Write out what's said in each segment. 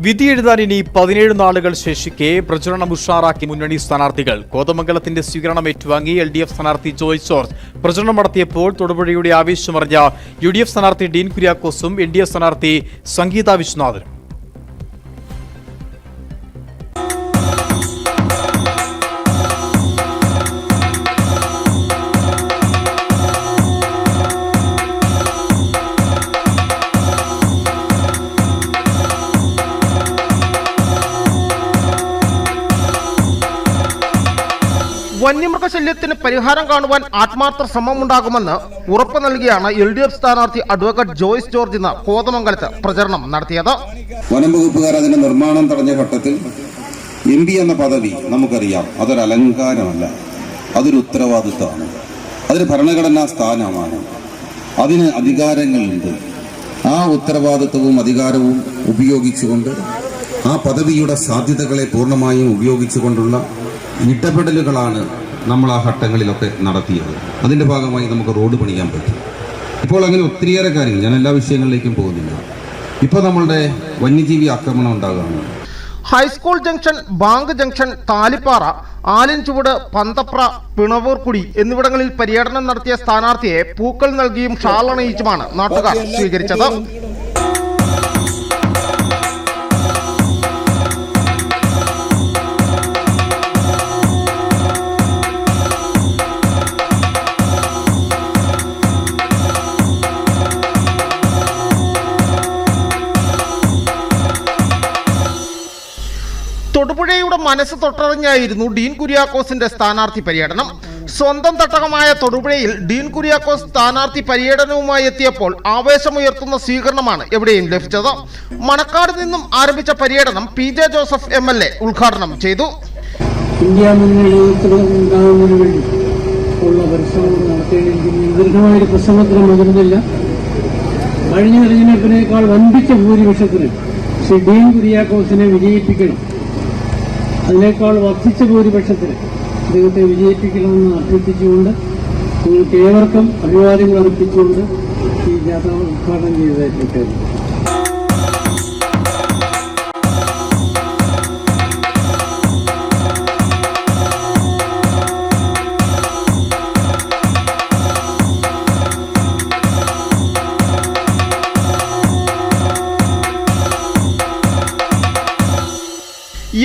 വിധിയെഴുതാൻ ഇനി 17 നാളുകൾ ശേഷിക്കെ പ്രചരണം ഉഷാറാക്കി മുന്നണി സ്ഥാനാർത്ഥികൾ. കോതമംഗലത്തിന്റെ സ്വീകരണം ഏറ്റുവാങ്ങി LDF സ്ഥാനാർത്ഥി ജോയ്സ് ജോർജ് പ്രചരണം നടത്തിയപ്പോൾ തൊടുപുഴയുടെ ആവേശമറിഞ്ഞ UDF സ്ഥാനാർത്ഥി ഡീൻ കുര്യാക്കോസും NDF സ്ഥാനാർത്ഥി സംഗീത വിശ്വനാഥനും. വന്യമൃഗശല്യത്തിന് പരിഹാരം കാണുവാൻ ആത്മാർത്ഥ ശ്രമമുണ്ടാകുമെന്ന് ഉറപ്പ് നൽകിയാണ് LDF സ്ഥാനാർത്ഥി അഡ്വക്കേറ്റ് ജോയ്സ് ജോർജ് ഇന്ന് കോതമംഗലത്ത് പ്രചരണം നടത്തിയത്. വനം വകുപ്പുകാർ അതിന്റെ നിർമ്മാണം തടഞ്ഞ ഘട്ടത്തിൽ MP എന്ന പദവി നമുക്കറിയാം, അതൊരു അലങ്കാരമല്ല, അതൊരു ഉത്തരവാദിത്വമാണ്, അതൊരു ഭരണഘടനാ സ്ഥാനമാണ്, അതിന് അധികാരങ്ങളുണ്ട്. ആ ഉത്തരവാദിത്വവും അധികാരവും ഉപയോഗിച്ചുകൊണ്ട് ആ പദവിയുടെ സാധ്യതകളെ പൂർണ്ണമായും ഉപയോഗിച്ചുകൊണ്ടുള്ള ഇടപെടലുകളാണ് നമ്മൾ ആ ഘട്ടങ്ങളിലൊക്കെ നടത്തിയത്. അതിൻ്റെ ഭാഗമായി നമുക്ക് റോഡ് പണിയാൻ പറ്റും. ഇപ്പോൾ അങ്ങനെ ഒത്തിരിയേറെ കാര്യങ്ങൾ, ഞാൻ എല്ലാ വിഷയങ്ങളിലേക്കും പോകുന്നില്ല. ഇപ്പോൾ നമ്മളുടെ വന്യജീവി ആക്രമണം ഉണ്ടാകുകയാണ്. High school junction, bank junction, Thalipara, Alinchuvadu, Panthapra, Pinavoorkudy എന്നിവിടങ്ങളിൽ പര്യടനം നടത്തിയ സ്ഥാനാർത്ഥിയെ പൂക്കൾ നൽകിയും ഷാളണിയിച്ചുമാണ് നാട്ടുകാർ സ്വീകരിച്ചത്. തൊടുപുഴയുടെ മനസ്സ് തൊട്ടറിഞ്ഞായിരുന്നു ഡീൻ കുര്യാക്കോസിന്റെ സ്ഥാനാർത്ഥി പര്യടനം. സ്വന്തം തട്ടകമായ തൊടുപുഴയിൽ ഡീൻ കുര്യാക്കോസ് സ്ഥാനാർത്ഥി പര്യടനവുമായി എത്തിയപ്പോൾ ആവേശമുയർത്തുന്ന സ്വീകരണമാണ് എവിടെയും ലഭിച്ചത്. മണക്കാട് നിന്നും ആരംഭിച്ച പര്യടനം PJ ജോസഫ് MLA ഉദ്ഘാടനം ചെയ്തു. ഇന്ത്യ മുന്നണിയുണ്ടാകുന്നതിന് വേണ്ടി ഉള്ള പരിശ്രമം നടത്തേണ്ടിയിരിക്കുന്നു. ദീർഘമായൊരു പ്രസംഗത്തിന് മുതിർന്നില്ല. കഴിഞ്ഞ തെരഞ്ഞെടുപ്പിനേക്കാൾ വൻപിച്ച ഭൂരിപക്ഷത്തിന് ശ്രീ ഡീൻ കുര്യാക്കോസിനെ വിജയിപ്പിക്കണം, അതിനേക്കാൾ വർദ്ധിച്ച ഭൂരിപക്ഷത്തിന് അദ്ദേഹത്തെ വിജയിപ്പിക്കണമെന്ന് അഭ്യർത്ഥിച്ചുകൊണ്ട് നിങ്ങൾക്ക് ഏവർക്കും അഭിവാദ്യങ്ങൾ അർപ്പിച്ചുകൊണ്ട് ഈ ജാഥ ഉദ്ഘാടനം ചെയ്തതായിട്ട്.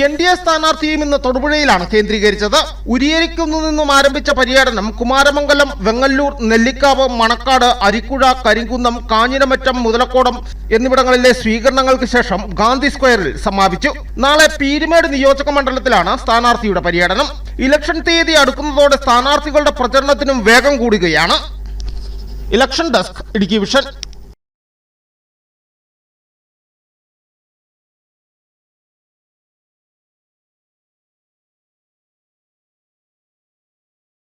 NDA സ്ഥാനാർത്ഥിയും ഇന്ന് തൊടുപുഴയിലാണ് കേന്ദ്രീകരിച്ചത്. ഉരിയരിക്കുന്നു നിന്നും ആരംഭിച്ച പര്യടനം കുമാരമംഗലം, വെങ്ങല്ലൂർ, നെല്ലിക്കാവ്, മണക്കാട്, അരിക്കുഴ, കരിങ്കുന്നം, കാഞ്ഞിരമറ്റം, മുതലക്കോടം എന്നിവിടങ്ങളിലെ സ്വീകരണങ്ങൾക്ക് ശേഷം ഗാന്ധി സ്ക്വയറിൽ സമാപിച്ചു. നാളെ പീരുമേട് നിയോജക മണ്ഡലത്തിലാണ് സ്ഥാനാർത്ഥിയുടെ പര്യടനം. ഇലക്ഷൻ തീയതി അടുക്കുന്നതോടെ സ്ഥാനാർത്ഥികളുടെ പ്രചരണത്തിനും വേഗം കൂടുകയാണ്. Election desk, Idukki vision.